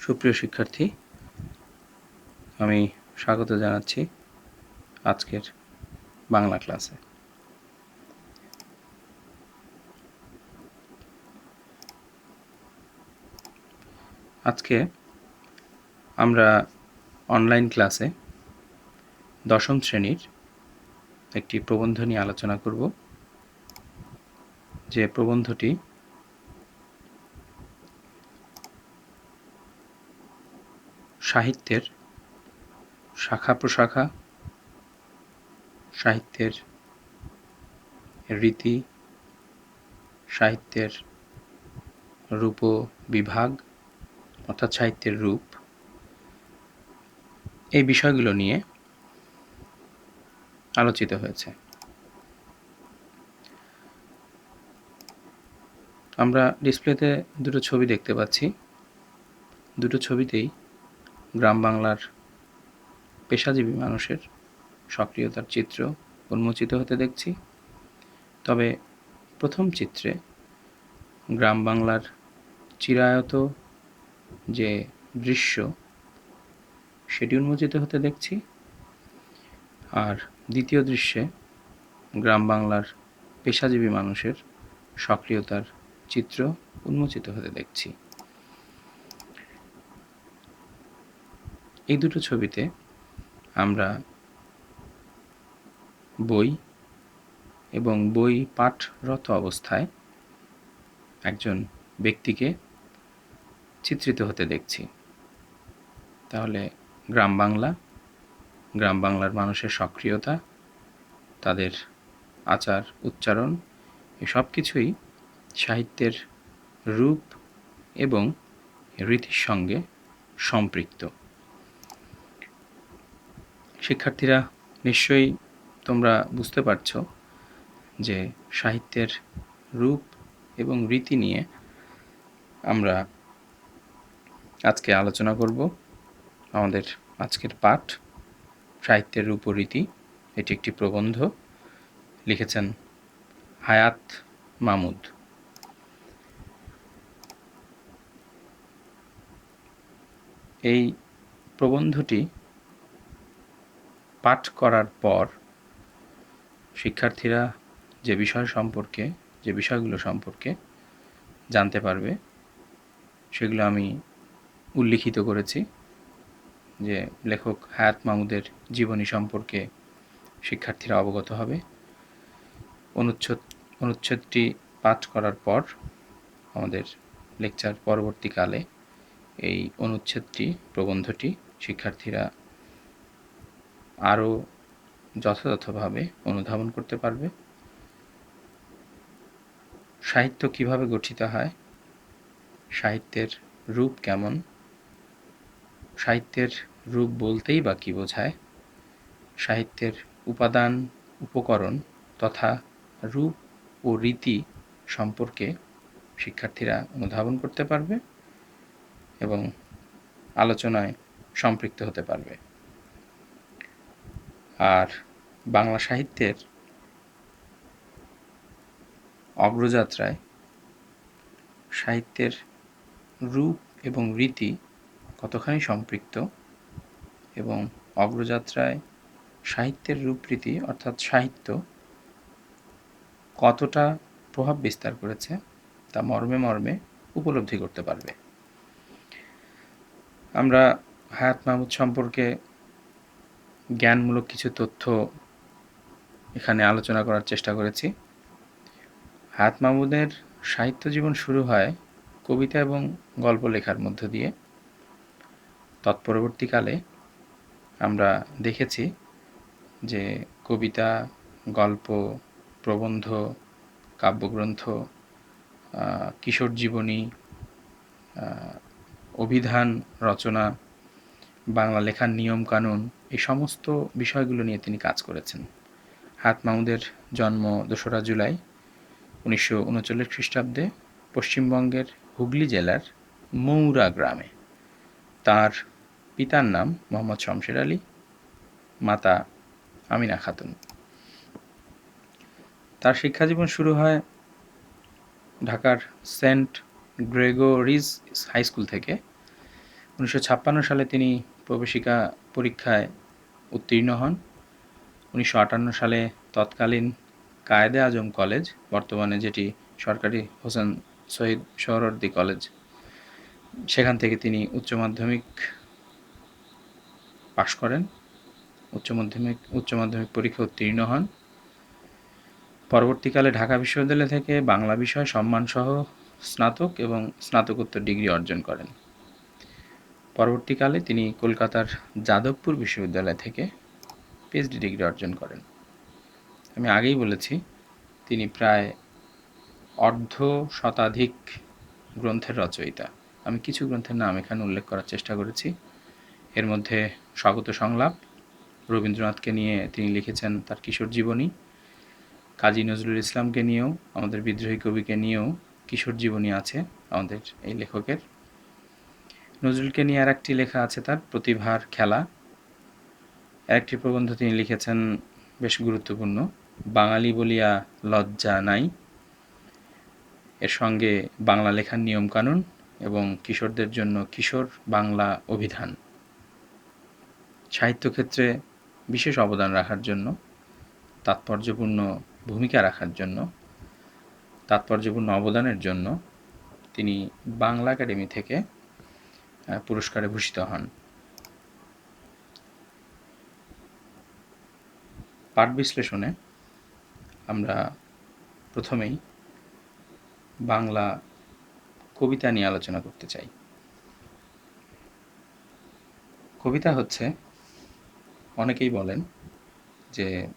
সুপ্রিয় শিক্ষার্থী, আমি স্বাগত জানাচ্ছি আজকের বাংলা ক্লাসে। আজকে আমরা অনলাইন ক্লাসে দশম শ্রেণীর একটি প্রবন্ধ নিয়ে আলোচনা করব, যে প্রবন্ধটি সাহিত্যের শাখা প্রশাখা, সাহিত্যের রীতি, সাহিত্যের রূপ বিভাগ অর্থাৎ সাহিত্যের রূপ, এই বিষয়গুলো নিয়ে আলোচিত হয়েছে। আমরা ডিসপ্লেতে দুটো ছবি দেখতে পাচ্ছি। দুটো ছবিতেই গ্রাম বাংলার পেশাজীবী মানুষের সক্রিয়তার চিত্র উন্মোচিত হতে দেখছি। তবে প্রথম চিত্রে গ্রাম বাংলার চিরায়ত যে দৃশ্য সেটি উন্মোচিত হতে দেখছি, আর দ্বিতীয় দৃশ্যে গ্রাম বাংলার পেশাজীবী মানুষের সক্রিয়তার চিত্র উন্মোচিত হতে দেখছি। এই দুটো ছবিতে আমরা বই এবং বই পাঠরত অবস্থায় একজন ব্যক্তিকে চিত্রিত হতে দেখছি। তাহলে গ্রাম বাংলার মানুষের সক্রিয়তা, তাদের আচার উচ্চারণ, এসব কিছুই সাহিত্যের রূপ এবং রীতির সঙ্গে সম্পৃক্ত। শিক্ষার্থীরা, নিশ্চয়ই তোমরা বুঝতে পারছো যে সাহিত্যের রূপ এবং রীতি নিয়ে আমরা আজকে আলোচনা করব। আমাদের আজকের পাঠ সাহিত্যের রূপ ও রীতি, এটি একটি প্রবন্ধ, লিখেছেন হায়াত মাহমুদ। এই প্রবন্ধটি পাঠ করার পর শিক্ষার্থীরা যে বিষয়গুলো সম্পর্কে জানতে পারবে সেগুলো আমি উল্লিখিত করেছি। যে লেখক হায়াত মাহমুদের জীবনী সম্পর্কে শিক্ষার্থীরা অবগত হবে। অনুচ্ছেদটি পাঠ করার পর আমাদের লেকচার পরবর্তীকালে এই অনুচ্ছেদটি, প্রবন্ধটি শিক্ষার্থীরা আরও যথাযথভাবে অনুধাবন করতে পারবে। সাহিত্য কিভাবে গঠিত হয়, সাহিত্যের রূপ কেমন, সাহিত্যের রূপ বলতেই বা কী বোঝায়, সাহিত্যের উপাদান উপকরণ তথা রূপ ও রীতি সম্পর্কে শিক্ষার্থীরা অনুধাবন করতে পারবে এবং আলোচনায় সম্পৃক্ত হতে পারবে। আর বাংলা সাহিত্যের অগ্রযাত্রায় সাহিত্যের রূপ এবং রীতি কতখানি সম্পৃক্ত এবং অগ্রযাত্রায় সাহিত্যের রূপরীতি অর্থাৎ সাহিত্য কতটা প্রভাব বিস্তার করেছে তা মর্মে মর্মে উপলব্ধি করতে পারবে। আমরা হায়াত মাহমুদ সম্পর্কে জ্ঞানমূলক কিছু তথ্য এখানে আলোচনা করার চেষ্টা করেছি। হায়াত মাহমুদের সাহিত্য জীবন শুরু হয় কবিতা এবং গল্প লেখার মধ্য দিয়ে। তৎপরবর্তীকালে আমরা দেখেছি যে কবিতা, গল্প, প্রবন্ধ, কাব্যগ্রন্থ, কিশোর জীবনী, অভিধান রচনা, বাংলা লেখার নিয়মকানুন, এই সমস্ত বিষয়গুলো নিয়ে তিনি কাজ করেছেন। হায়াত মাহমুদের জন্ম 2রা জুলাই 1939 খ্রিস্টাব্দে পশ্চিমবঙ্গের হুগলি জেলার মৌরা গ্রামে। তার পিতার নাম মোহাম্মদ শমশের আলী, মাতা আমিনা খাতুন। তার শিক্ষাজীবন শুরু হয় ঢাকার সেন্ট গ্রেগরিজ হাই স্কুল থেকে। 1956 সালে তিনি প্রবেশিকা পরীক্ষায় উত্তীর্ণ হন। 1958 সালে তৎকালীন কায়েদে আজম কলেজ, বর্তমানে যেটি সরকারি হোসেন শহীদ সোহরাওয়ার্দী কলেজ, সেখান থেকে তিনি উচ্চ মাধ্যমিক পাশ করেন, উচ্চ মাধ্যমিক পরীক্ষা উত্তীর্ণ হন। পরবর্তীকালে ঢাকা বিশ্ববিদ্যালয় থেকে বাংলা বিষয় সম্মানসহ স্নাতক এবং স্নাতকোত্তর ডিগ্রি অর্জন করেন। পরবর্তীকালে তিনি কলকাতার যাদবপুর বিশ্ববিদ্যালয় থেকে পিএইচডি ডিগ্রি অর্জন করেন। আমি আগেই বলেছি তিনি প্রায় অর্ধ শতাধিক গ্রন্থের রচয়িতা। আমি কিছু গ্রন্থের নাম এখানে উল্লেখ করার চেষ্টা করেছি। এর মধ্যে স্বাগত সংলাপ, রবীন্দ্রনাথকে নিয়ে তিনি লিখেছেন তার কিশোর জীবনী। কাজী নজরুল ইসলামকে নিয়েও, আমাদের বিদ্রোহী কবিকে নিয়েও কিশোর জীবনী আছে আমাদের এই লেখকের। নজরুলকে নিয়ে আর একটি লেখা আছে তার, প্রতিভার খেলা। আরেকটি প্রবন্ধ তিনি লিখেছেন বেশ গুরুত্বপূর্ণ, বাঙালি বলিয়া লজ্জা নাই। এর সঙ্গে বাংলা লেখার নিয়মকানুন এবং কিশোরদের জন্য কিশোর বাংলা অভিধান। সাহিত্যক্ষেত্রে বিশেষ অবদান রাখার জন্য, তাৎপর্যপূর্ণ ভূমিকা রাখার জন্য, তাৎপর্যপূর্ণ অবদানের জন্য তিনি বাংলা একাডেমি থেকে পুরস্কারে ভূষিত হন। পাঠ বিশ্লেষণে আমরা প্রথমেই বাংলা কবিতা নিয়ে আলোচনা করতে চাই। কবিতা হচ্ছে, অনেকেই বলেন যে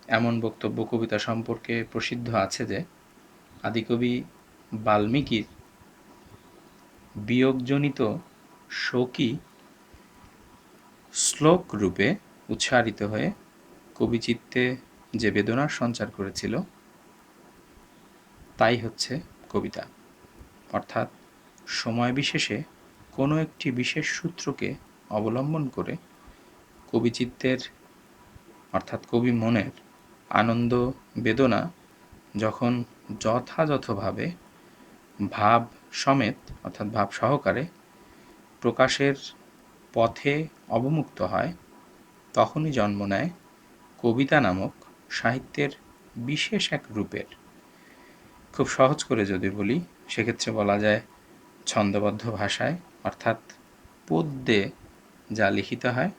এমন বক্তব্য কবিতা সম্পর্কে প্রসিদ্ধ আছে যে আদিকবি বাল্মীকির বিয়োগজনিত শোকী শ্লোক রূপে উচ্চারিত হয়ে কবিচিত্তে যে বেদনার সঞ্চার করেছিল তাই হচ্ছে কবিতা। অর্থাৎ সময় বিশেষে কোনো একটি বিশেষ সূত্রকে অবলম্বন করে কবিচিত্তের অর্থাৎ কবি মনের আনন্দ বেদনা যখন যথাযথভাবে ভাব সমেত অর্থাৎ ভাব সহকারে প্রকাশের পথে অবমুক্ত হয়, তখনই জন্ম নেয় কবিতা নামক সাহিত্যের বিশেষ এক রূপের। খুব সহজ করে যদি বলি, সেক্ষেত্রে বলা যায় ছন্দবদ্ধ ভাষায় অর্থাৎ পদ্যে যা লিখিত হয়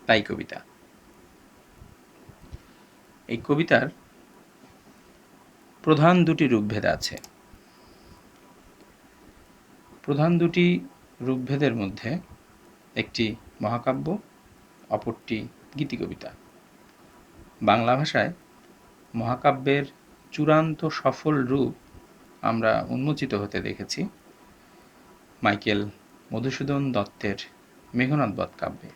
তাই কবিতা। এই কবিতার প্রধান দুটি রূপভেদ আছে। প্রধান দুটি রূপভেদের মধ্যে একটি মহাকাব্য, অপরটি গীতিকবিতা। বাংলা ভাষায় মহাকাব্যের চূড়ান্ত সফল রূপ আমরা উন্মোচিত হতে দেখেছি মাইকেল মধুসূদন দত্তের মেঘনাদ বধ কাব্যে।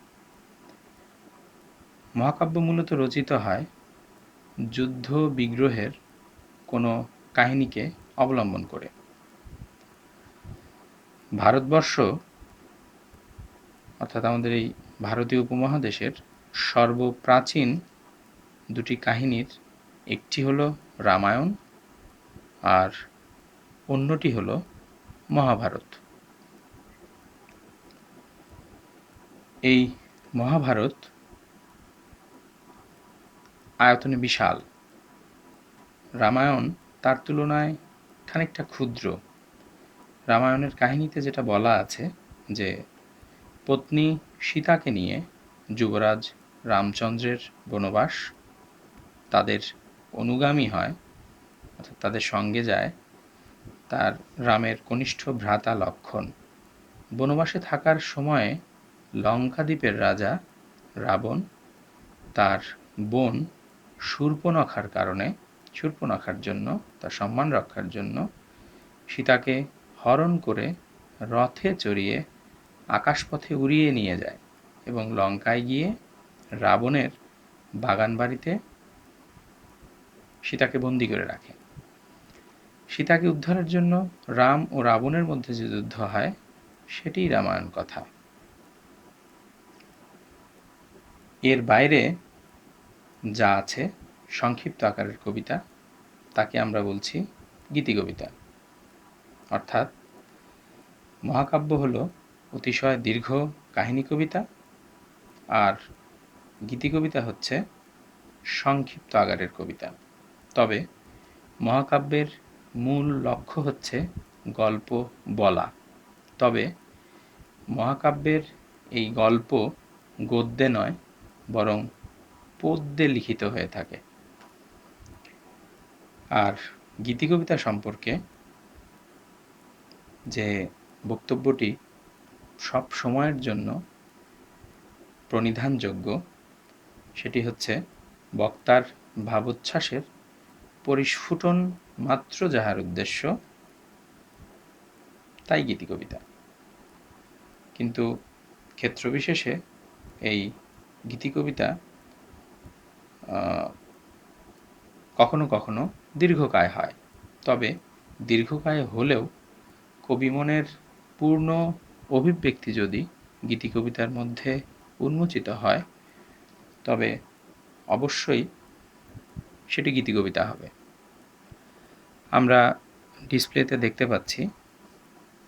মহাকাব্য মূলত রচিত হয় যুদ্ধ বিগ্রহের কোনো কাহিনীকে অবলম্বন করে। ভারতবর্ষ অর্থাৎ আমাদের এই ভারতীয় উপমহাদেশের সর্বপ্রাচীন দুটি কাহিনীর একটি হলো রামায়ণ আর অন্যটি হলো মহাভারত। এই মহাভারত আয়তনে বিশাল, রামায়ণ তার তুলনায় খানিকটা ক্ষুদ্র। রামায়ণের কাহিনীতে যেটা বলা আছে যে পত্নী সীতাকে নিয়ে যুবরাজ রামচন্দ্রের বনবাস, তাদের অনুগামী হয় অর্থাৎ তাদের সঙ্গে যায় তার রামের কনিষ্ঠ ভ্রাতা লক্ষ্মণ। বনবাসে থাকার সময়ে লঙ্কাদ্বীপের রাজা রাবণ তার বোন শূর্পণখার জন্য, তার সম্মান রক্ষার জন্য সীতাকে হরণ করে রথে চড়িয়ে আকাশপথে উড়িয়ে নিয়ে যায় এবং লঙ্কায় গিয়ে রাবণের বাগান বাড়িতে সীতাকে বন্দী করে রাখে। সীতাকে উদ্ধারের জন্য রাম ও রাবণের মধ্যে যে যুদ্ধ হয় সেটিই রামায়ণ কথা। এর বাইরে যা আছে সংক্ষিপ্ত আকারের কবিতা তাকে আমরা বলছি গীতিকবিতা। অর্থাৎ মহাকাব্য হলো অতিশয় দীর্ঘ কাহিনী কবিতা, আর গীতিকবিতা হচ্ছে সংক্ষিপ্ত আকারের কবিতা। তবে মহাকাব্যের মূল লক্ষ্য হচ্ছে গল্প বলা। তবে মহাকাব্যের এই গল্প গদ্যে নয়, বরং পদ্যে লিখিত হয়ে থাকে। আর গীতিকবিতা সম্পর্কে যে বক্তব্যটি সব সময়ের জন্য প্রণিধানযোগ্য, সেটি হচ্ছে বক্তার ভাবোচ্ছ্বাসের পরিস্ফুটন মাত্র যাহার উদ্দেশ্য, তাই গীতিকবিতা। কিন্তু ক্ষেত্রবিশেষে এই গীতিকবিতা কখনো কখনো দীর্ঘকায় হয়। তবে দীর্ঘকায় হলেও কবিমনের পূর্ণ অভিব্যক্তি যদি গীতিকবিতার মধ্যে উন্মোচিত হয়, তবে অবশ্যই সেটি গীতিকবিতা হবে। আমরা ডিসপ্লেতে দেখতে পাচ্ছি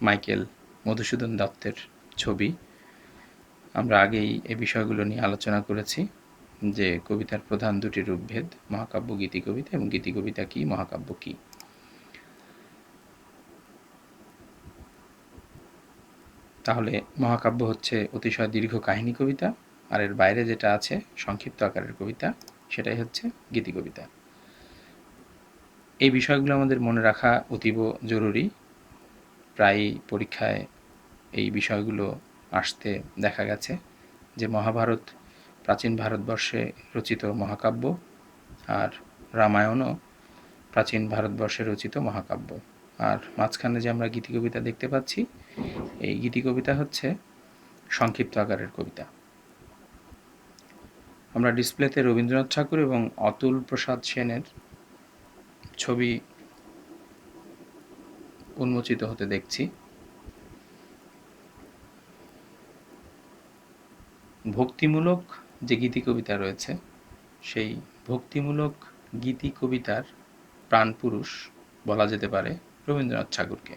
মাইকেল মধুসূদন দত্তের ছবি। আমরা আগেই এই বিষয়গুলো নিয়ে আলোচনা করেছি যে কবিতার প্রধান দুটি রূপভেদ, মহাকাব্য গীতিকবিতা, এবং গীতিকবিতা কি, মহাকাব্য কি। তাহলে মহাকাব্য হচ্ছে অতিশয় দীর্ঘ কাহিনী কবিতা, আর এর বাইরে যেটা আছে সংক্ষিপ্ত আকারের কবিতা, সেটাই হচ্ছে গীতিকবিতা। এই বিষয়গুলো আমাদের মনে রাখা অতীব জরুরি। প্রায়ই পরীক্ষায় এই বিষয়গুলো আসতে দেখা গেছে যে মহাভারত প্রাচীন ভারতবর্ষে রচিত মহাকাব্য, আর রামায়ণও প্রাচীন ভারতবর্ষে রচিত মহাকাব্য। আর মাঝখানে যে আমরা গীতিকবিতা দেখতে পাচ্ছি, এই গীতিকবিতা হচ্ছে সংক্ষিপ্ত আকারের কবিতা। আমরা ডিসপ্লেতে রবীন্দ্রনাথ ঠাকুর এবং অতুল প্রসাদ সেনের ছবি উন্মোচিত হতে দেখছি। ভক্তিমূলক যে গীতিকবিতা রয়েছে, সেই ভক্তিমূলক গীতিকবিতার প্রাণপুরুষ বলা যেতে পারে রবীন্দ্রনাথ ঠাকুরকে।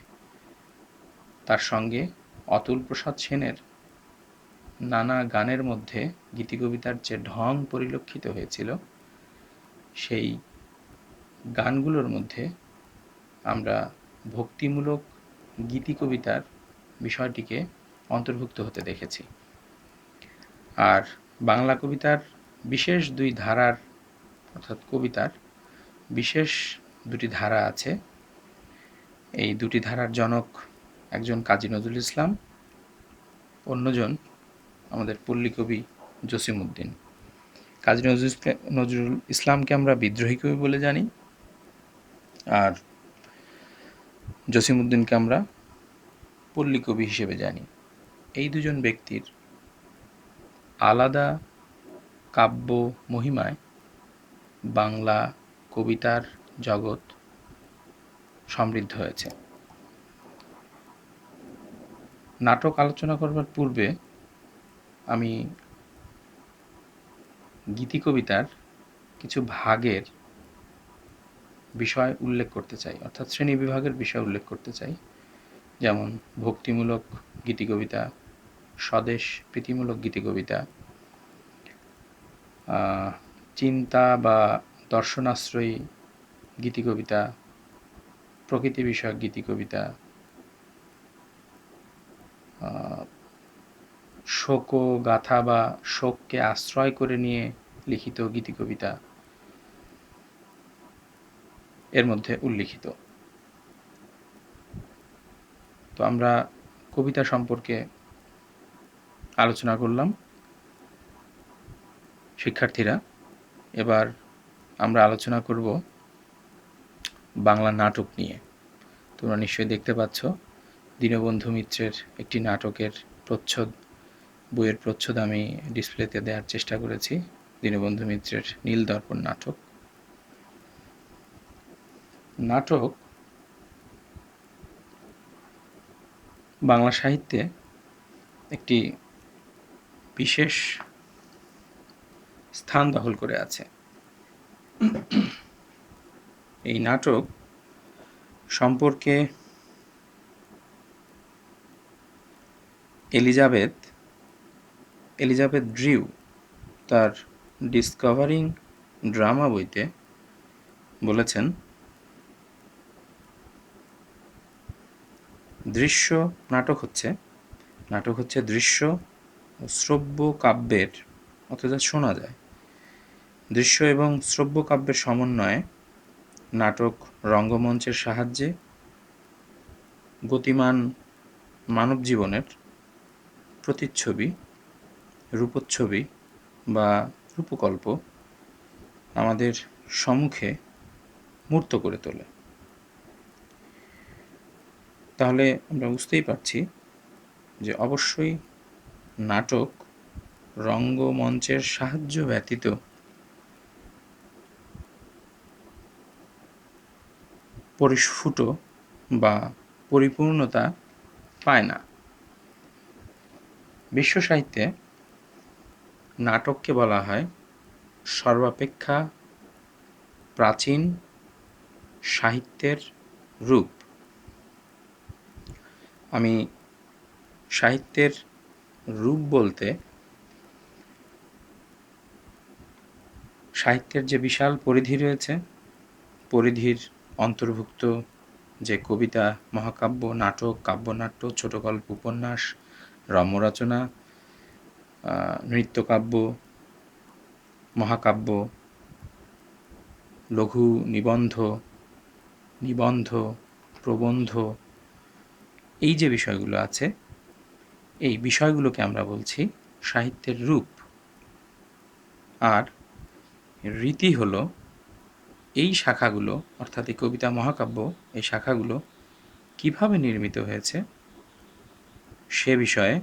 তার সঙ্গে অতুল প্রসাদ সেনের নানা গানের মধ্যে গীতিকবিতার যে ঢং পরিলক্ষিত হয়েছিল, সেই গানগুলোর মধ্যে আমরা ভক্তিমূলক গীতিকবিতার বিষয়টিকে অন্তর্ভুক্ত হতে দেখেছি। আর বাংলা কবিতার বিশেষ দুই ধারার, অর্থাৎ কবিতার বিশেষ দুটি ধারা আছে। এই দুটি ধারার জনক একজন কাজী নজরুল ইসলাম, অন্যজন আমাদের পল্লী কবি জসিমউদ্দিন। কাজী নজরুল ইসলামকে আমরা বিদ্রোহী কবি বলে জানি, আর জসিমউদ্দিনকে আমরা পল্লী কবি হিসেবে জানি। এই দুজন ব্যক্তির আলাদা কাব্য মহিমায় বাংলা কবিতার জগৎ সমৃদ্ধ হয়েছে। নাটক আলোচনা করবার পূর্বে আমি গীতিকবিতার কিছু ভাগের বিষয় উল্লেখ করতে চাই, অর্থাৎ শ্রেণী বিভাগের বিষয় উল্লেখ করতে চাই। যেমন ভক্তিমূলক গীতিকবিতা, স্বদেশ প্রীতিমূলক গীতিকবিতা, চিন্তা বা দর্শনাশ্রয়ী গীতিকবিতা, প্রকৃতি বিষয়ক গীতিকবিতা, শোকগাথা বা শোককে আশ্রয় করে নিয়ে লিখিত গীতিকবিতা এর মধ্যে উল্লিখিত। তো আমরা কবিতা সম্পর্কে আলোচনা করলাম শিক্ষার্থীরা। এবার আমরা আলোচনা করব বাংলা নাটক নিয়ে। তোমরা নিশ্চয়ই দেখতে পাচ্ছ দীনবন্ধু মিত্রের একটি নাটকের প্রচ্ছদ, বইয়ের প্রচ্ছদ আমি ডিসপ্লেতে দেওয়ার চেষ্টা করেছি। দীনবন্ধু মিত্রের নীল দর্পণ নাটক। নাটক বাংলা সাহিত্যে একটি বিশেষ স্থান দখল করে আছে। এই নাটক সম্পর্কে এলিজাবেথ ড্রিউ তার ডিসকভারিং ড্রামা বইতে বলেছেন, নাটক হচ্ছে দৃশ্য ও শ্রব্য কাব্যের, অথচ শোনা যায়, দৃশ্য এবং শ্রব্য কাব্যের সমন্বয়ে নাটক রঙ্গমঞ্চের সাহায্যে গতিমান মানব জীবনের প্রতিচ্ছবি, রূপচ্ছবি বা রূপকল্প আমাদের সম্মুখে মূর্ত করে তোলে। তাহলে আমরা বুঝতেই পারছি যে অবশ্যই নাটক রঙ্গমঞ্চের সাহায্য ব্যতীত পরিস্ফুট বা পরিপূর্ণতা পায় না। বিশ্ব সাহিত্যে নাটককে বলা হয় সর্বাপেক্ষা প্রাচীন সাহিত্যের রূপ। আমি সাহিত্যের রূপ বলতে সাহিত্যের যে বিশাল পরিধি রয়েছে, পরিধির অন্তর্ভুক্ত যে কবিতা, মহাকাব্য, নাটক, কাব্যনাট্য, ছোট গল্প, উপন্যাস, রম্যরচনা, নৃত্যকাব্য, মহাকাব্য, লঘু নিবন্ধ, প্রবন্ধ, এই যে বিষয়গুলো আছে, এই বিষয়গুলোকে আমরা বলছি সাহিত্যের রূপ। আর রীতি হলো এই শাখাগুলো, অর্থাৎ এই কবিতা, মহাকাব্য, এই শাখাগুলো কিভাবে নির্মিত হয়েছে সে বিষয়ে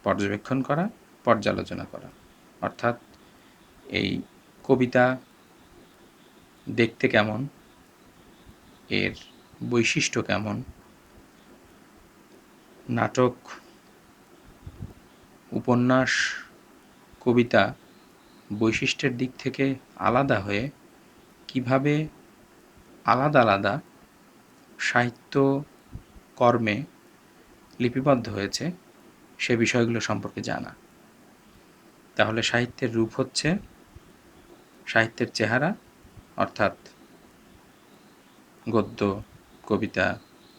পর্যবেক্ষণ করা, পর্যালোচনা করা। অর্থাৎ এই কবিতা দেখতে কেমন, এর বৈশিষ্ট্য কেমন, নাটক, উপন্যাস, কবিতা বৈশিষ্ট্যের দিক থেকে আলাদা হয়ে কিভাবে আলাদা আলাদা সাহিত্য কর্মে লিপিবদ্ধ হয়েছে সে বিষয়গুলো সম্পর্কে জানা। তাহলে সাহিত্যের রূপ হচ্ছে সাহিত্যের চেহারা, অর্থাৎ গদ্য, কবিতা,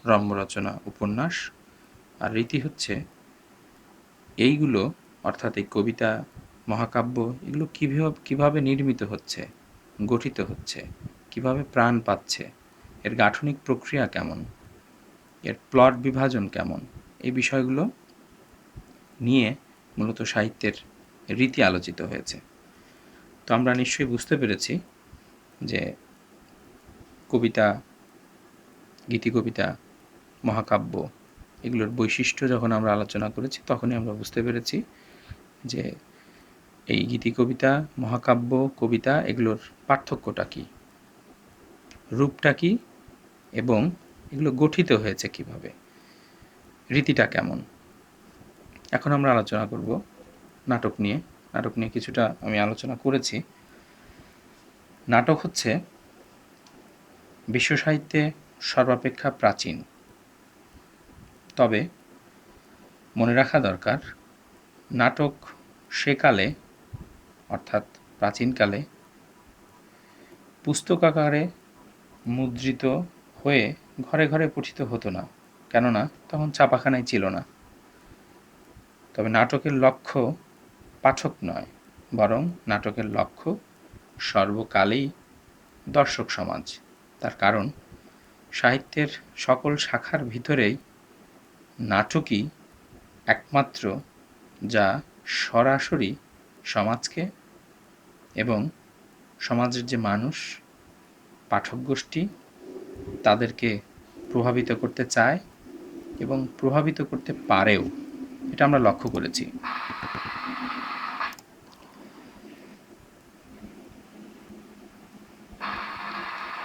রম্যরচনা, উপন্যাস। আর রীতি হচ্ছে এইগুলো, অর্থাৎ এই কবিতা, মহাকাব্য, এগুলো কিভাবে নির্মিত হচ্ছে, গঠিত হচ্ছে, কিভাবে প্রাণ পাচ্ছে, এর গাঠনিক প্রক্রিয়া কেমন, এর প্লট বিভাজন কেমন, এই বিষয়গুলো নিয়ে মূলত সাহিত্যের রীতি আলোচিত হয়েছে। তো আমরা নিশ্চয়ই বুঝতে পেরেছি যে কবিতা, গীতিকবিতা, মহাকাব্য, এগুলোর বৈশিষ্ট্য যখন আমরা আলোচনা করেছি, তখনই আমরা বুঝতে পেরেছি যে এই গীতিকবিতা, মহাকাব্য, কবিতা, এগুলোর পার্থক্যটা কী, রূপটা কী, এবং এগুলো গঠিত হয়েছে কিভাবে, রীতিটা কেমন। এখন আমরা আলোচনা করব নাটক নিয়ে। নাটক নিয়ে কিছুটা আমি আলোচনা করেছি। নাটক হচ্ছে বিশ্ব সাহিত্যে সর্বাপেক্ষা প্রাচীন। তবে মনে রাখা দরকার, নাটক সেকালে, অর্থাৎ প্রাচীনকালে, পুস্তক আকারে মুদ্রিত হয়ে ঘরে ঘরে পঠিত হতো না, কেননা তখন ছাপাখানাই ছিল না। তবে নাটকের লক্ষ্য পাঠক নয়, বরং নাটকের লক্ষ্য সর্বকালেই দর্শক সমাজ। তার কারণ সাহিত্যের সকল শাখার ভিতরেই নাটকই একমাত্র যা সরাসরি সমাজকে এবং সমাজের যে মানুষ, পাঠক গোষ্ঠী, তাদেরকে প্রভাবিত করতে চায় এবং প্রভাবিত করতে পারেও, এটা আমরা লক্ষ্য করেছি।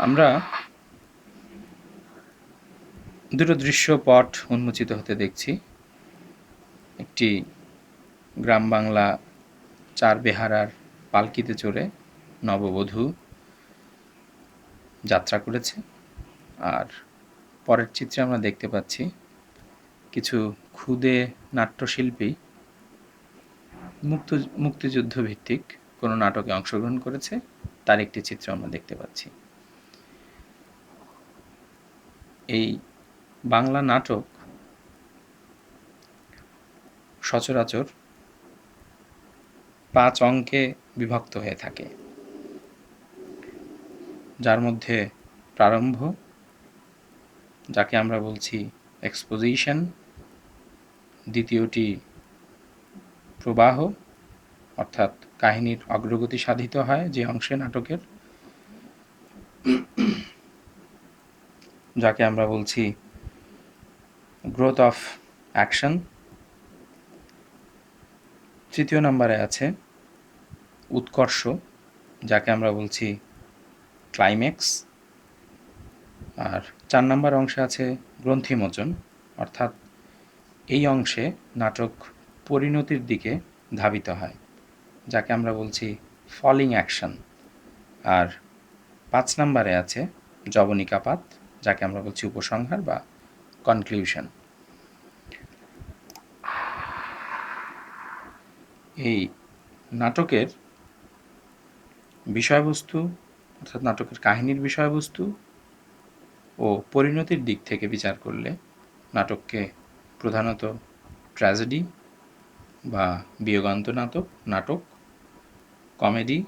আমরা দুটো দৃশ্যপট উন্মোচিত হতে দেখছি। একটি গ্রাম বাংলা 4 বেহারার পালকিতে চড়ে নববধূ যাত্রা করেছে, আর পরের চিত্রে আমরা দেখতে পাচ্ছি কিছু ক্ষুদে নাট্যশিল্পী মুক্তিযুদ্ধ ভিত্তিক কোনো নাটকে অংশগ্রহণ করেছে, তার একটি চিত্র আমরা দেখতে পাচ্ছি। এই বাংলা নাটক সচরাচর 5 অঙ্কে বিভক্ত হয়ে থাকে, যার মধ্যে প্রারম্ভ, যাকে আমরা বলছি এক্সপোজিশন, দ্বিতীয়টি প্রবাহ, অর্থাৎ কাহিনীর অগ্রগতি সাধিত হয় যে অংশে নাটকের, যাকে আমরা বলছি গ্রোথ অফ অ্যাকশন। তৃতীয় নম্বরে আছে উৎকর্ষ, যাকে আমরা বলছি ক্লাইম্যাক্স। আর 4 নম্বর অংশে আছে গ্রন্থিমোচন, অর্থাৎ এই অংশে নাটক পরিণতির দিকে ধাবিত হয়, যাকে আমরা বলছি ফলিং অ্যাকশন। আর 5 নম্বরে আছে জবনিকাপাত, যাকে আমরা বলছি উপসংহার বা কনক্লিউশন। এই নাটকের বিষয়বস্তু, অর্থাৎ নাটকের কাহিনীর বিষয়বস্তু ও পরিণতির দিক থেকে বিচার করলে নাটককে প্রধানত ট্র্যাজেডি বা বিয়োগান্ত নাটক, কমেডি,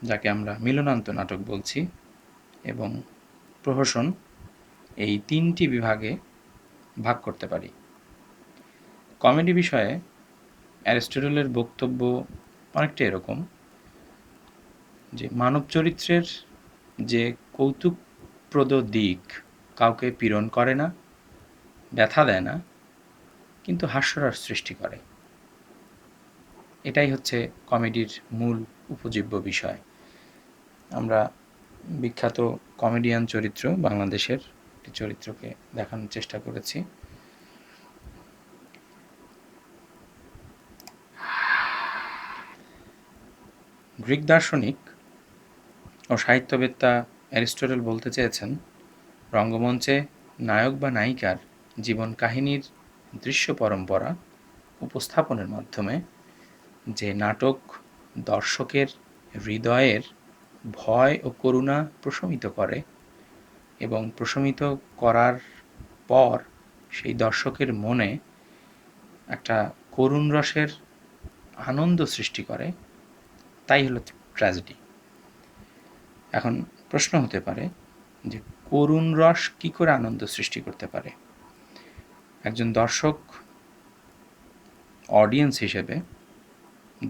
যাকে আমরা মিলনান্ত নাটক বলছি, এবং প্রহসন, এই 3টি বিভাগে ভাগ করতে পারি। কমেডি বিষয়ে অ্যারিস্টটলের বক্তব্য অনেকটা এরকম যে মানব চরিত্রের যে কৌতুকপ্রদ দিক কাউকে পীড়ন করে না, ব্যথা দেয় না, কিন্তু হাস্যরস সৃষ্টি করে। এটাই হচ্ছে কমেডির মূল উপজীব্য বিষয়। আমরা বিখ্যাত কমেডিয়ান চরিত্র বাংলাদেশের একটি চরিত্রকে দেখানোর চেষ্টা করেছি। গ্রিক দার্শনিক ও সাহিত্যবেত্তা অ্যারিস্টটল বলতে চেয়েছেন, রঙ্গমঞ্চে নায়ক বা নায়িকার জীবন কাহিনীর দৃশ্য পরম্পরা উপস্থাপনের মাধ্যমে যে নাটক দর্শকের হৃদয়ের ভয় ও করুণা প্রশমিত করে এবং প্রশমিত করার পর সেই দর্শকের মনে একটা করুণ রসের আনন্দ সৃষ্টি করে, তাই হলো ট্র্যাজেডি। এখন প্রশ্ন হতে পারে যে করুণ রস কী করে আনন্দ সৃষ্টি করতে পারে? একজন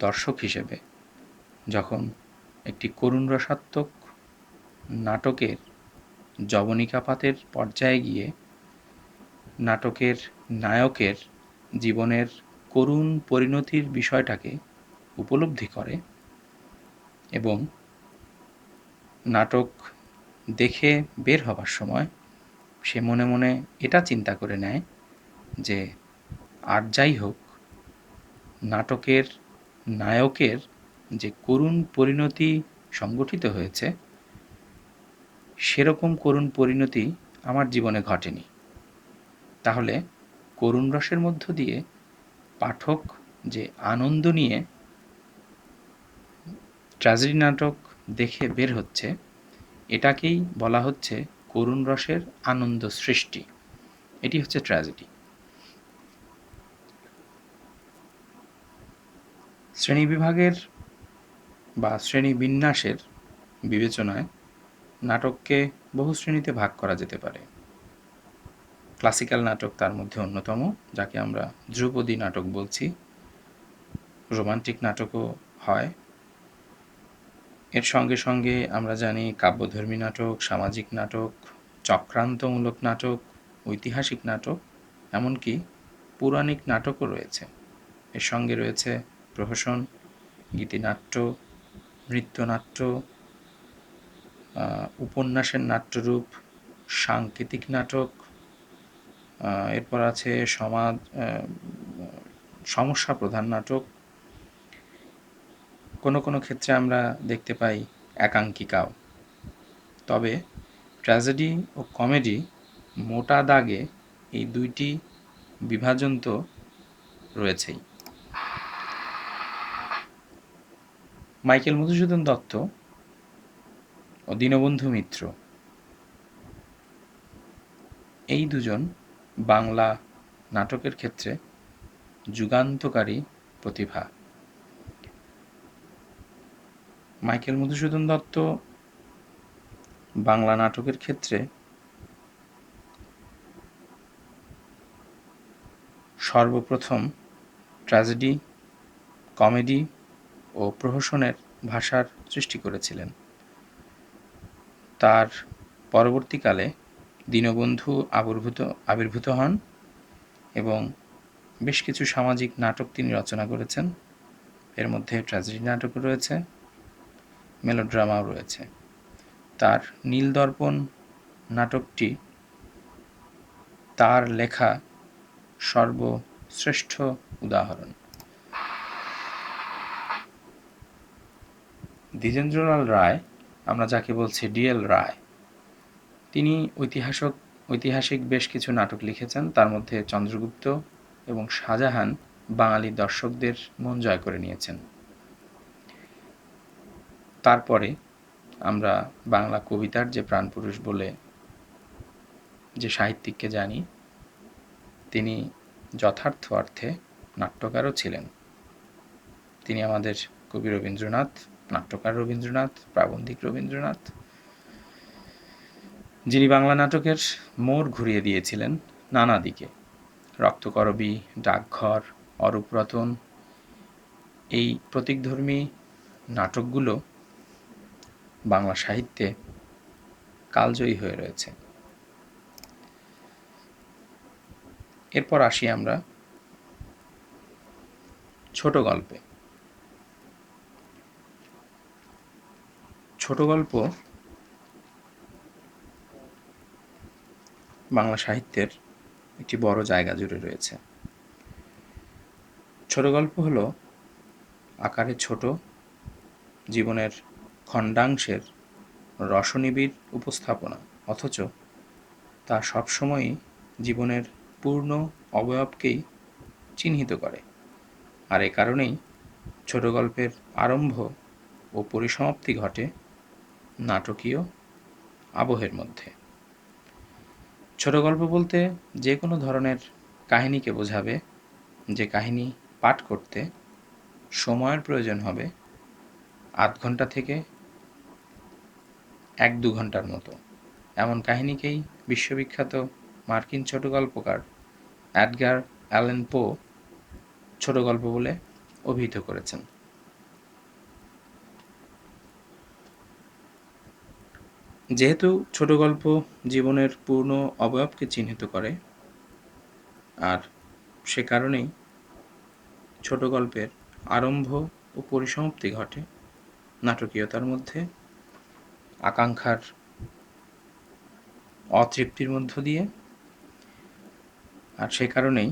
দর্শক হিসেবে যখন একটি করুণ রসাত্মক নাটকের জবনিকাপাতের পর্যায়ে গিয়ে নাটকের নায়কের জীবনের করুণ পরিণতির বিষয়টাকে উপলব্ধি করে এবং নাটক দেখে বের হবার সময় সে মনে মনে এটা চিন্তা করে নেয় যে আর যাই হোক, নাটকের নায়কের যে করুণ পরিণতি সংগঠিত হয়েছে সেরকম করুণ পরিণতি আমার জীবনে ঘটেনি। তাহলে করুণ রসের মধ্য দিয়ে পাঠক যে আনন্দ নিয়ে ট্র্যাজেডি নাটক দেখে বের হচ্ছে, এটাকেই বলা হচ্ছে করুণ রসের আনন্দ সৃষ্টি। এটি হচ্ছে ট্র্যাজেডি। শ্রেণীবিভাগের বা শ্রেণীবিন্যাসের বিবেচনায় নাটককে বহু শ্রেণীতে ভাগ করা যেতে পারে। ক্লাসিক্যাল নাটক তার মধ্যে অন্যতম, যাকে আমরা ধ্রুপদী নাটক বলছি। রোমান্টিক নাটকও হয়। এর সঙ্গে সঙ্গে আমরা জানি কাব্যধর্মী নাটক, সামাজিক নাটক, চক্রান্তমূলক নাটক, ঐতিহাসিক নাটক, এমনকি পৌরাণিক নাটকও রয়েছে। এর সঙ্গে রয়েছে প্রহসন, গীতিনাট্য, নৃত্যনাট্য, উপন্যাসের নাট্যরূপ, সাংকেতিক নাটক, এরপর আছে সমস্যা প্রধান নাটক। কোনো কোনো ক্ষেত্রে আমরা দেখতে পাই একাঙ্কিকাও। তবে ট্র্যাজেডি ও কমেডি মোটা দাগে এই দুইটি বিভাজন তো রয়েছেই। মাইকেল মধুসূদন দত্ত ও দীনবন্ধু মিত্র এই দুজন বাংলা নাটকের ক্ষেত্রে যুগান্তকারী প্রতিভা। মাইকেল মধুসূদন দত্ত বাংলা নাটকের ক্ষেত্রে সর্বপ্রথম ট্র্যাজেডি, কমেডি ও প্রহসনের ভাষার সৃষ্টি করেছিলেন। তার পরবর্তীকালে দীনবন্ধু আবির্ভূত হন এবং বেশ কিছু সামাজিক নাটক তিনি রচনা করেছেন। এর মধ্যে ট্র্যাজেডি নাটকও রয়েছে, মেলোড্রামাও রয়েছে। তার নীলদর্পণ নাটকটি তার লেখা সর্বশ্রেষ্ঠ উদাহরণ। দ্বিজেন্দ্রলাল রায়, আমরা যাকে বলছি ডিএল রায়, তিনি ঐতিহাসিক বেশ কিছু নাটক লিখেছেন। তার মধ্যে চন্দ্রগুপ্ত এবং শাহজাহান বাঙালি দর্শকদের মন জয় করে নিয়েছেন। তারপরে আমরা বাংলা কবিতার যে প্রাণপুরুষ বলে যে সাহিত্যিককে জানি, তিনি যথার্থ অর্থে নাট্যকারও ছিলেন। তিনি আমাদের কবি রবীন্দ্রনাথ, নাট্যকার রবীন্দ্রনাথ, প্রাবন্ধিক রবীন্দ্রনাথ, যিনি বাংলা নাটকের মোড় ঘুরিয়ে দিয়েছিলেন নানা দিকে। রক্তকরবী, ডাকঘর, অরূপরতন, এই প্রতীকধর্মী নাটকগুলো বাংলা সাহিত্যে কালজয়ী হয়ে রয়েছে। এরপর আসি আমরা ছোট গল্পে। ছোট গল্প বাংলা সাহিত্যের একটি বড় জায়গা জুড়ে রয়েছে। ছোট গল্প হলো আকারে ছোট, জীবনের খণ্ডাংশের রসনিবিড় উপস্থাপনা, অথচ তা সবসময়ই জীবনের পূর্ণ অবয়বকেই চিহ্নিত করে। আর এ কারণেই ছোট গল্পের আরম্ভ ও পরিসমাপ্তি ঘটে নাটকীয় আবহের মধ্যে। ছোট গল্প বলতে যে কোনো ধরনের কাহিনীকে বোঝাবে, যে কাহিনী পাঠ করতে সময়ের প্রয়োজন হবে ৮ ঘন্টা থেকে ১-২ ঘন্টার মতো। এমন কাহিনীকেই বিশ্ববিখ্যাত মার্কিন ছোট গল্পকার এডগার অ্যালেন পো ছোট গল্প বলে অভিহিত করেছেন। যেহেতু ছোট গল্প জীবনের পূর্ণ অবয়বকে চিহ্নিত করে, আর সে কারণেই ছোট গল্পের আরম্ভ ও পরিসমাপ্তি ঘটে নাটকীয়তার মধ্যে, আকাঙ্ক্ষার অতৃপ্তির মধ্য দিয়ে। আর সে কারণেই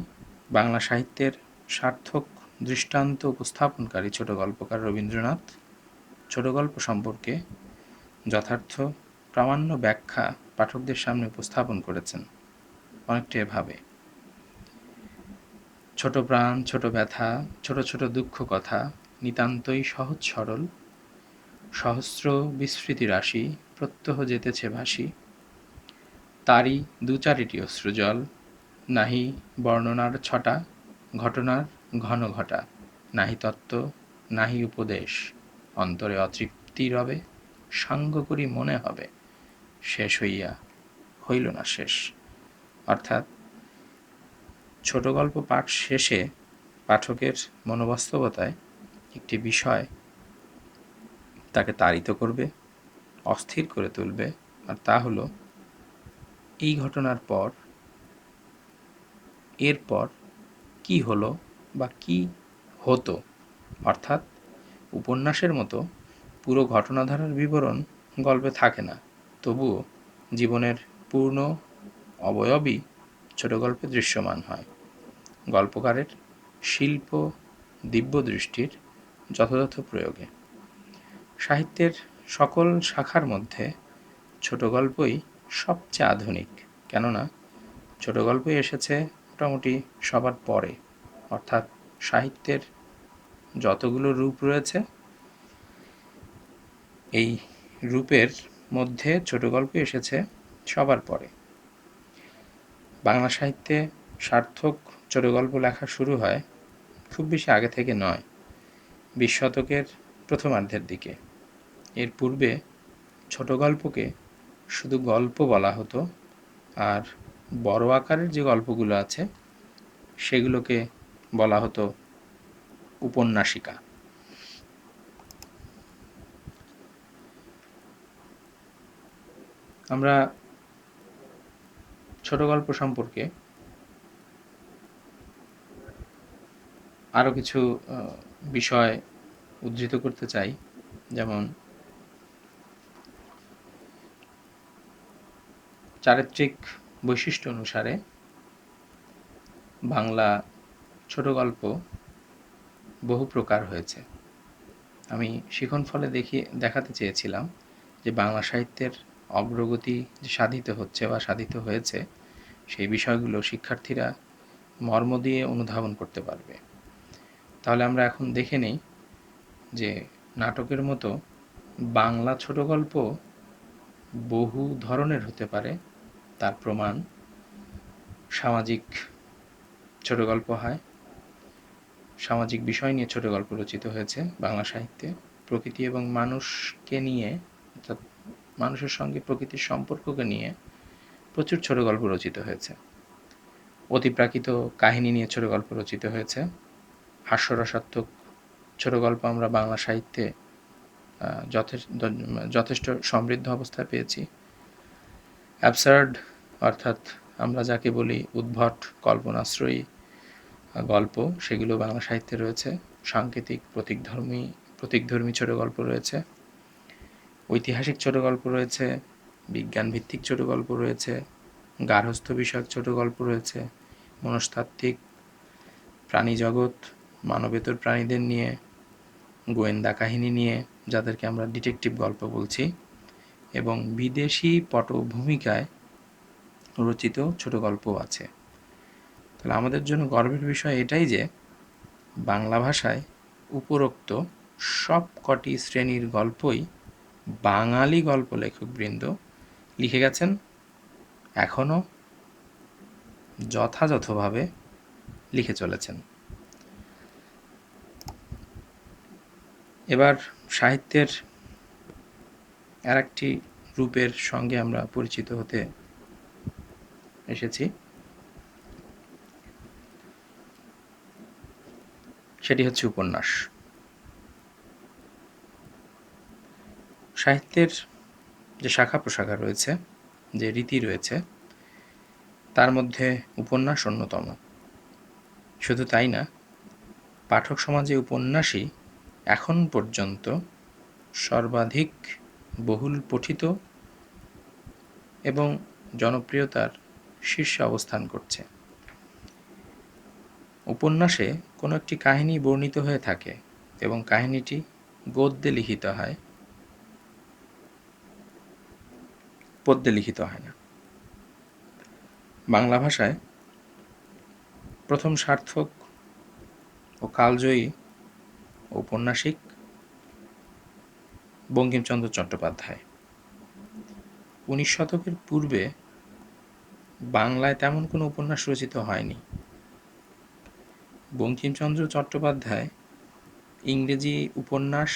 বাংলা সাহিত্যের সার্থক দৃষ্টান্ত উপস্থাপনকারী ছোট গল্পকার রবীন্দ্রনাথ ছোট গল্প সম্পর্কে যথার্থ প্রামাণ্য ব্যাখ্যা পাঠকদের সামনে উপস্থাপন করেছেন অনেকটা এভাবে: ছোট প্রাণ, ছোট ব্যথা, ছোট ছোট দুঃখ কথা, নিতান্তই সহজ সরল, সহস্র বিস্মৃতি রাশি, প্রত্যহ যেতেছে ভাসি, তারই দু-চারিটি অশ্রুজল, নাহি বর্ণনার ছটা, ঘটনার ঘন ঘটা, নাহি তত্ত্ব, নাহি উপদেশ, অন্তরে অতৃপ্তি রবে, সাঙ্গ করি মনে হবে, শেষ হইয়া হইল না শেষ। অর্থাৎ ছোট গল্প পাঠ শেষে পাঠকের মনোবাস্তবতায় একটি বিষয় তাকে তাড়িত করবে, অস্থির করে তুলবে, আর তা হলো এই ঘটনার পর এরপর কি হলো বা কি হতো। অর্থাৎ উপন্যাসের মতো পুরো ঘটনাধারার বিবরণ গল্পে থাকে না, তবুও জীবনের পূর্ণ অবয়বই ছোট গল্পে দৃশ্যমান হয় গল্পকারের শিল্প দিব্যদৃষ্টির যথাযথ প্রয়োগে। সাহিত্যের সকল শাখার মধ্যে ছোট গল্পই সবচেয়ে আধুনিক, কেননা ছোট গল্পই এসেছে মোটামুটি সবার পরে, অর্থাৎ সাহিত্যের যতগুলো রূপ রয়েছে এই রূপের মধ্যে ছোট গল্প এসেছে সবার পরে। বাংলা সাহিত্যে সার্থক ছোট গল্প লেখা শুরু হয় খুব বেশি আগে থেকে নয়, 20 শতকের প্রথমার্ধের দিকে। এর পূর্বে ছোট গল্পকে শুধু গল্প বলা হতো, আর বড় আকারের যে গল্পগুলো আছে সেগুলোকে বলা হতো উপন্যাসিকা। আমরা ছোট গল্প সম্পর্কে আরও কিছু বিষয় উদ্ধৃত করতে চাই, যেমন চারিত্রিক বৈশিষ্ট্য অনুসারে বাংলা ছোট গল্প বহু প্রকার হয়েছে। আমি শিখন ফলে দেখাতে চেয়েছিলাম যে বাংলা সাহিত্যের অগ্রগতি যে সাধিত হচ্ছে বা সাধিত হয়েছে সেই বিষয়গুলো শিক্ষার্থীরা মর্ম দিয়ে অনুধাবন করতে পারবে। তাহলে আমরা এখন দেখে নেই যে নাটকের মতো বাংলা ছোট গল্প বহু ধরনের হতে পারে। তার প্রমাণ সামাজিক ছোট গল্প হয়, সামাজিক বিষয় নিয়ে ছোট গল্প রচিত হয়েছে বাংলা সাহিত্যে। প্রকৃতি এবং মানুষকে নিয়ে, অর্থাৎ মানুষের সঙ্গে প্রকৃতির সম্পর্ককে নিয়ে প্রচুর ছোট গল্প রচিত হয়েছে। অতিপ্রাকৃত কাহিনী নিয়ে ছোট গল্প রচিত হয়েছে। হাস্যরসাত্মক ছোট গল্প আমরা বাংলা সাহিত্যে যথেষ্ট সমৃদ্ধ অবস্থায় পেয়েছি। অ্যাবসার্ড, অর্থাৎ আমরা যাকে বলি উদ্ভট কল্পনাশ্রয়ী গল্প, সেগুলো বাংলা সাহিত্যে রয়েছে। সাংকেতিক প্রতীকধর্মী ছোট গল্প রয়েছে, ঐতিহাসিক ছোট গল্প রয়েছে, বিজ্ঞানভিত্তিক ছোট গল্প রয়েছে, গার্হস্থ্য বিষয়ক ছোট গল্প রয়েছে, মনস্তাত্ত্বিক, প্রাণী জগৎ, মানবেতর প্রাণীদের নিয়ে, গোয়েন্দা কাহিনী নিয়ে, যাদেরকে আমরা ডিটেকটিভ গল্প বলছি, এবং বিদেশি পটভূমিকায় রচিত ছোট গল্পও আছে। তাহলে আমাদের জন্য গর্বের বিষয় এটাই যে বাংলা ভাষায় উপরোক্ত সব কটি শ্রেণীর গল্পই বাঙালি গল্প লেখকবৃন্দ লিখে গেছেন, এখনও যথাযথভাবে লিখে চলেছেন। এবার সাহিত্যের আর একটি রূপের সঙ্গে আমরা পরিচিত হতে এসেছি, সেটি হচ্ছে উপন্যাস। সাহিত্যের যে শাখা প্রশাখা রয়েছে, যে রীতি রয়েছে, তার মধ্যে উপন্যাস অন্যতম। শুধু তাই না, পাঠক সমাজে উপন্যাসই এখন পর্যন্ত সর্বাধিক বহুল পঠিত এবং জনপ্রিয়তার শীর্ষে অবস্থান করছে। উপন্যাসে কোনো একটি কাহিনী বর্ণিত হয়ে থাকে এবং কাহিনীটি গদ্যে লিখিত হয়, পদ্যে লিখিত হয় না। বাংলা ভাষায় প্রথম সার্থক ও কালজয়ী ঔপন্যাসিক বঙ্কিমচন্দ্র চট্টোপাধ্যায়। 19 শতকের পূর্বে বাংলায় তেমন কোনো উপন্যাস রচিত হয়নি। বঙ্কিমচন্দ্র চট্টোপাধ্যায় ইংরেজি উপন্যাস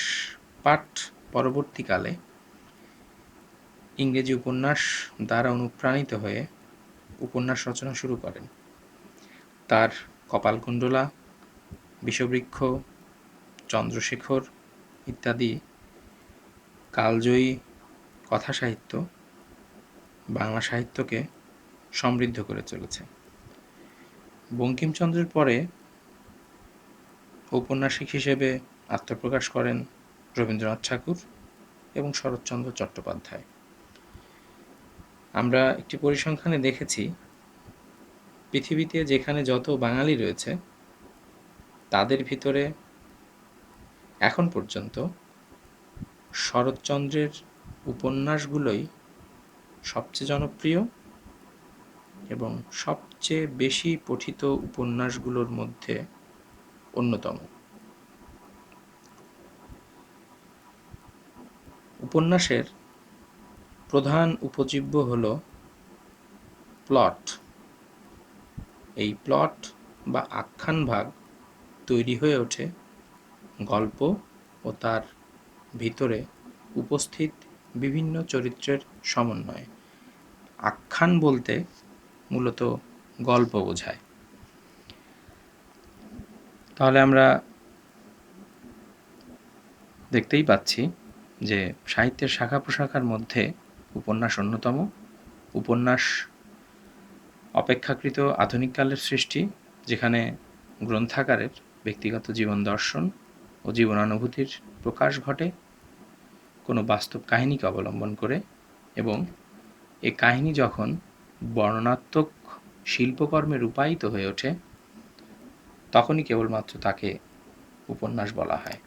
পাঠ পরবর্তীকালে ইংরেজি উপন্যাস দ্বারা অনুপ্রাণিত হয়ে উপন্যাস রচনা শুরু করেন। তার কপালকুণ্ডলা, বিষবৃক্ষ, চন্দ্রশেখর ইত্যাদি কালজয়ী কথা সাহিত্য বাংলা সাহিত্যকে সমৃদ্ধ করে চলেছে। বঙ্কিমচন্দ্রের পরে ঔপন্যাসিক হিসেবে আত্মপ্রকাশ করেন রবীন্দ্রনাথ ঠাকুর এবং শরৎচন্দ্র চট্টোপাধ্যায়। আমরা একটি পরিসংখ্যানে দেখেছি, পৃথিবীতে যেখানে যত বাঙালি রয়েছে তাদের ভিতরে এখন পর্যন্ত শরৎচন্দ্রের উপন্যাসগুলোই সবচেয়ে জনপ্রিয় এবং সবচেয়ে বেশি পঠিত উপন্যাসগুলোর মধ্যে অন্যতম। উপন্যাসের প্রধান উপজীব্য হল প্লট। এই প্লট বা আখ্যান ভাগ তৈরি হয়ে ওঠে গল্প ও তার ভিতরে উপস্থিত বিভিন্ন চরিত্রের সমন্বয়ে। আখ্যান বলতে মূলত গল্প বোঝায়। তাহলে আমরা দেখতেই পাচ্ছি যে সাহিত্যের শাখা প্রশাখার মধ্যে উপন্যাস অন্যতম। উপন্যাস অপেক্ষাকৃত আধুনিককালের সৃষ্টি, যেখানে গ্রন্থাকারের ব্যক্তিগত জীবন দর্শন ও জীবনানুভূতির প্রকাশ ঘটে কোনো বাস্তব কাহিনীকে অবলম্বন করে, এবং এ কাহিনী যখন বর্ণনাত্মক শিল্পকর্মে রূপায়িত হয়ে ওঠে তখনই কেবলমাত্র তাকে উপন্যাস বলা হয়।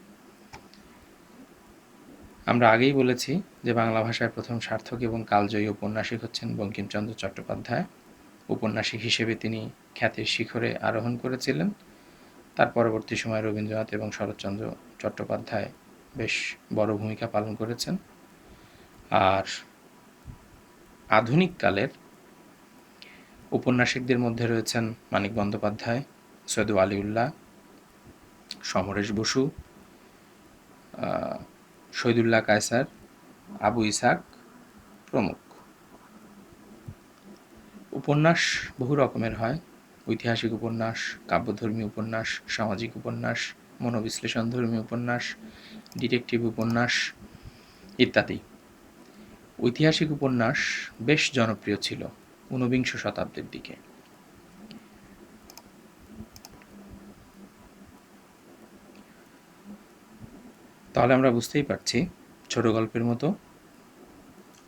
আমরা আগেই বলেছি যে বাংলা ভাষায় প্রথম সার্থক এবং কালজয়ী ঔপন্যাসিক হচ্ছেন বঙ্কিমচন্দ্র চট্টোপাধ্যায়। উপন্যাসিক হিসেবে তিনি খ্যাতির শিখরে আরোহণ করেছিলেন। তার পরবর্তী সময়ে রবীন্দ্রনাথ এবং শরৎচন্দ্র চট্টোপাধ্যায় বেশ বড় ভূমিকা পালন করেছেন। আর আধুনিক কালের উপন্যাসিকদের মধ্যে রয়েছেন মানিক বন্দ্যোপাধ্যায়, সৈয়দ ওয়ালিউল্লাহ, সমরেশ বসু, শহীদুল্লাহ কায়সার, আবু ইসাক প্রমুখ। উপন্যাস বহু রকমের হয়: ঐতিহাসিক উপন্যাস, কাব্যধর্মী উপন্যাস, সামাজিক উপন্যাস, মনোবিশ্লেষণধর্মী উপন্যাস, ডিটেকটিভ উপন্যাস ইত্যাদি। ঐতিহাসিক উপন্যাস বেশ জনপ্রিয় ছিল ঊনবিংশ শতাব্দীর দিকে। তাহলে আমরা বুঝতেই পারছি ছোট গল্পের মতো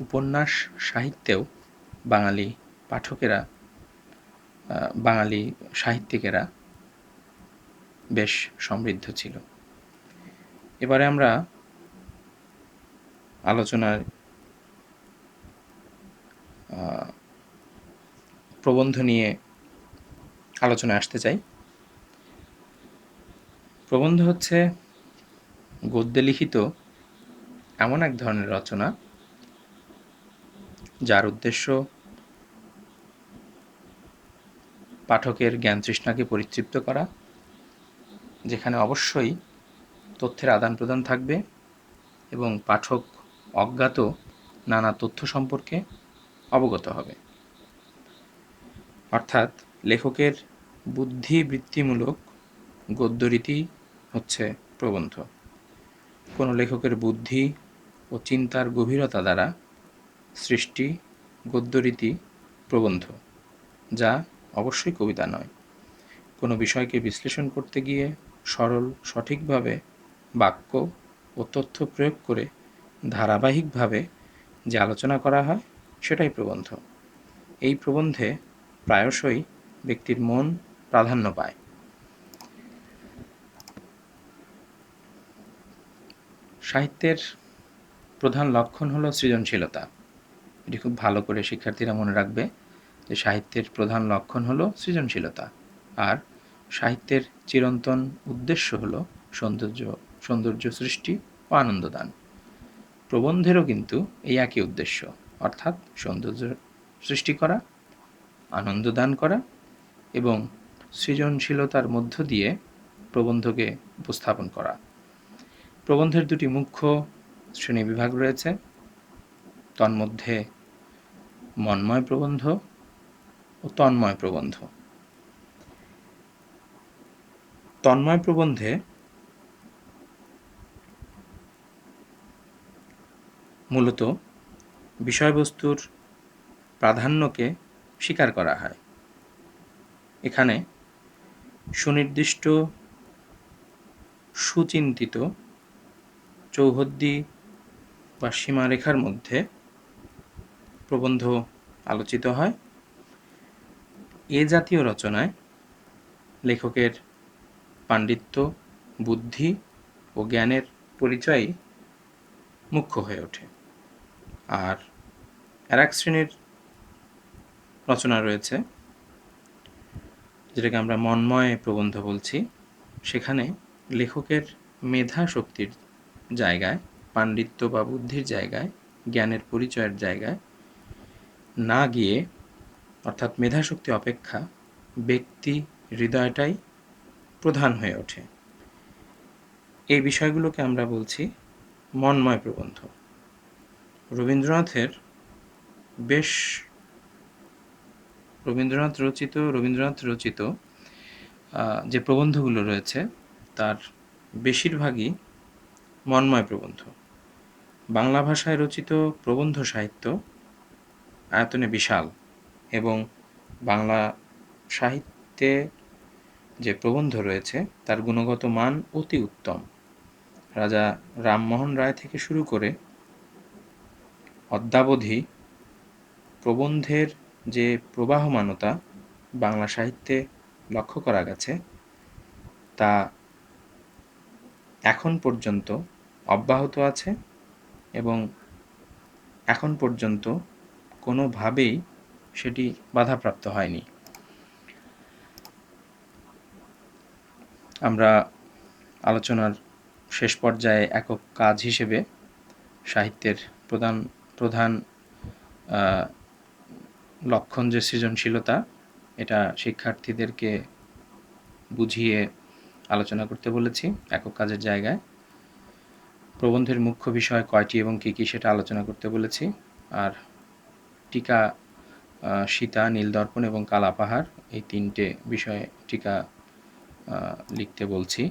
উপন্যাস সাহিত্যেও বাঙালি পাঠকেরা, বাঙালি সাহিত্যিকেরা বেশ সমৃদ্ধ ছিল। এবারে আমরা আলোচনার প্রবন্ধ নিয়ে আলোচনায় আসতে চাই। প্রবন্ধ হচ্ছে গদ্যে লিখিত এমন এক ধরনের রচনা যার উদ্দেশ্য পাঠকের জ্ঞান তৃষ্ণাকে পরিতৃপ্ত করা, যেখানে অবশ্যই তথ্যের আদান প্রদান থাকবে এবং পাঠক অজ্ঞাত নানা তথ্য সম্পর্কে অবগত হবে। অর্থাৎ লেখকের বুদ্ধিবৃত্তিমূলক গদ্যরীতি হচ্ছে প্রবন্ধ। কোনো লেখকের বুদ্ধি ও চিন্তার গভীরতা দ্বারা সৃষ্টি গদ্যরীতি প্রবন্ধ, যা অবশ্যই কবিতা নয়। কোনো বিষয়কে বিশ্লেষণ করতে গিয়ে সরল সঠিকভাবে বাক্য ও তথ্য প্রয়োগ করে ধারাবাহিকভাবে যে আলোচনা করা হয় সেটাই প্রবন্ধ। এই প্রবন্ধে প্রায়শই ব্যক্তির মন প্রাধান্য পায়। সাহিত্যের প্রধান লক্ষণ হলো সৃজনশীলতা। এটি খুব ভালো করে শিক্ষার্থীরা মনে রাখবে যে সাহিত্যের প্রধান লক্ষণ হলো সৃজনশীলতা, আর সাহিত্যের চিরন্তন উদ্দেশ্য হলো সৌন্দর্য সৃষ্টি ও আনন্দদান। প্রবন্ধেরও কিন্তু এই একই উদ্দেশ্য, অর্থাৎ সৌন্দর্য সৃষ্টি করা, আনন্দদান করা এবং সৃজনশীলতার মধ্য দিয়ে প্রবন্ধকে উপস্থাপন করা। প্রবন্ধের দুটি মুখ্য শ্রেণীবিভাগ রয়েছে, তন্মধ্যে মন্ময় প্রবন্ধ ও তন্ময় প্রবন্ধ। তন্ময় প্রবন্ধে মূলত বিষয়বস্তুর প্রাধান্যকে স্বীকার করা হয়। এখানে সুনির্দিষ্ট সুচিন্তিত চৌহদ্দি বা সীমারেখার মধ্যে প্রবন্ধ আলোচিত হয়। এ জাতীয় রচনায় লেখকের পাণ্ডিত্য, বুদ্ধি ও জ্ঞানের পরিচয়ই মুখ্য হয়ে ওঠে। আর আর এক শ্রেণীর রচনা রয়েছে, যেটাকে আমরা মন্ময় প্রবন্ধ বলছি। সেখানে লেখকের মেধা শক্তির জায়গায়, পাণ্ডিত্য বা বুদ্ধির জায়গায়, জ্ঞানের পরিচয়ের জায়গায় না গিয়ে, অর্থাৎ মেধাশক্তি অপেক্ষা ব্যক্তি হৃদয়টাই প্রধান হয়ে ওঠে। এই বিষয়গুলোকে আমরা বলছি মন্ময় প্রবন্ধ। রবীন্দ্রনাথ রচিত যে প্রবন্ধগুলো রয়েছে তার বেশিরভাগই মন্ময় প্রবন্ধ। বাংলা ভাষায় রচিত প্রবন্ধ সাহিত্য আয়তনে বিশাল এবং বাংলা সাহিত্যে যে প্রবন্ধ রয়েছে তার গুণগত মান অতি উত্তম। রাজা রামমোহন রায় থেকে শুরু করে অদ্যাবধি প্রবন্ধের যে প্রবাহমানতা বাংলা সাহিত্যে লক্ষ্য করা গেছে তা এখন পর্যন্ত অব্যাহত আছে এবং এখন পর্যন্ত কোনোভাবেই সেটি বাধাপ্রাপ্ত হয়নি। আমরা আলোচনার শেষ পর্যায়ে একক কাজ হিসেবে সাহিত্যের প্রধান লক্ষণ যে সৃজনশীলতা, এটা শিক্ষার্থীদেরকে বুঝিয়ে আলোচনা করতে বলেছি একক কাজের জায়গায়। প্রবন্ধের মুখ্য বিষয় কয়টি এবং কী কী সেটা আলোচনা করতে বলেছি। আর টিকা সীতা, নীলদর্পণ এবং কালাপাহাড় এই তিনটে বিষয়ে টিকা লিখতে বলছি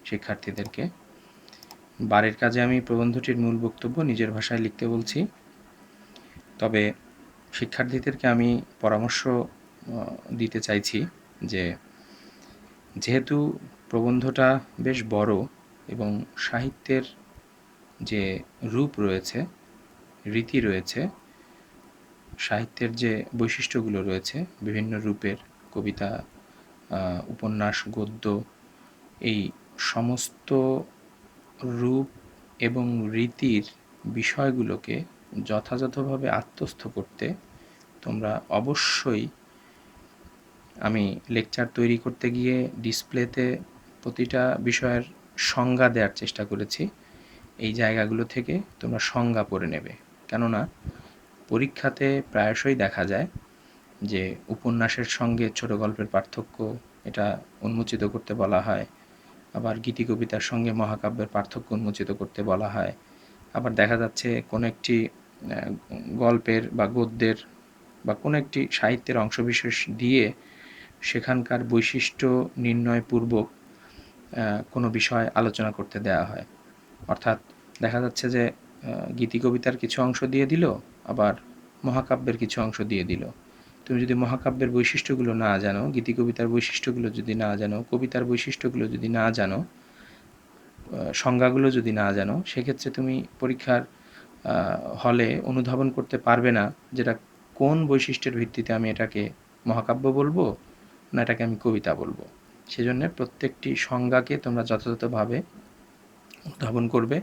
শিক্ষার্থীদেরকে। বাড়ির কাজে আমি প্রবন্ধটির মূল বক্তব্য নিজের ভাষায় লিখতে বলছি। তবে শিক্ষার্থীদেরকে আমি পরামর্শ দিতে চাইছি যে যেহেতু প্রবন্ধটা বেশ বড় এবং সাহিত্যের যে রূপ রয়েছে, রীতি রয়েছে, সাহিত্যের যে বৈশিষ্ট্যগুলো রয়েছে বিভিন্ন রূপের, কবিতা, উপন্যাস, গদ্য, এই সমস্ত রূপ এবং রীতির বিষয়গুলোকে যথাযথভাবে আত্মস্থ করতে তোমরা অবশ্যই, আমি লেকচার তৈরি করতে গিয়ে ডিসপ্লেতে প্রতিটা বিষয়ের সংজ্ঞা দেওয়ার চেষ্টা করেছি। এই জায়গাগুলো থেকে তোমরা সংজ্ঞা পড়ে নেবে, কেননা পরীক্ষাতে প্রায়শই দেখা যায় যে উপন্যাসের সঙ্গে ছোট গল্পের পার্থক্য এটা উন্মোচিত করতে বলা হয়, আবার গীতিকবিতার সঙ্গে মহাকাব্যের পার্থক্য উন্মোচিত করতে বলা হয়, আবার দেখা যাচ্ছে কোনো একটি গল্পের বা গদ্যের বা কোনো একটি সাহিত্যের অংশবিশেষ দিয়ে সেখানকার বৈশিষ্ট্য নির্ণয়পূর্বক কোনো বিষয় আলোচনা করতে দেওয়া হয়। অর্থাৎ দেখা যাচ্ছে যে গীতিকবিতার কিছু অংশ দিয়ে দিল, আবার মহাকাব্যের কিছু অংশ দিয়ে দিল। তুমি যদি মহাকাব্যের বৈশিষ্ট্যগুলো না জানো, গীতিকবিতার বৈশিষ্ট্যগুলো যদি না জানো, কবিতার বৈশিষ্ট্যগুলো যদি না জানো, সংজ্ঞাগুলো যদি না জানো, সেক্ষেত্রে তুমি পরীক্ষার হলে অনুধাবন করতে পারবে না যেটা কোন বৈশিষ্ট্যের ভিত্তিতে আমি এটাকে মহাকাব্য বলবো না এটাকে আমি কবিতা বলবো। সেজন্য প্রত্যেকটি সংজ্ঞাকে তোমরা যথাযথভাবে অনুধাবন করবে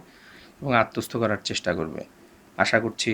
এবং আত্মস্থ করার চেষ্টা করবে। আশা করছি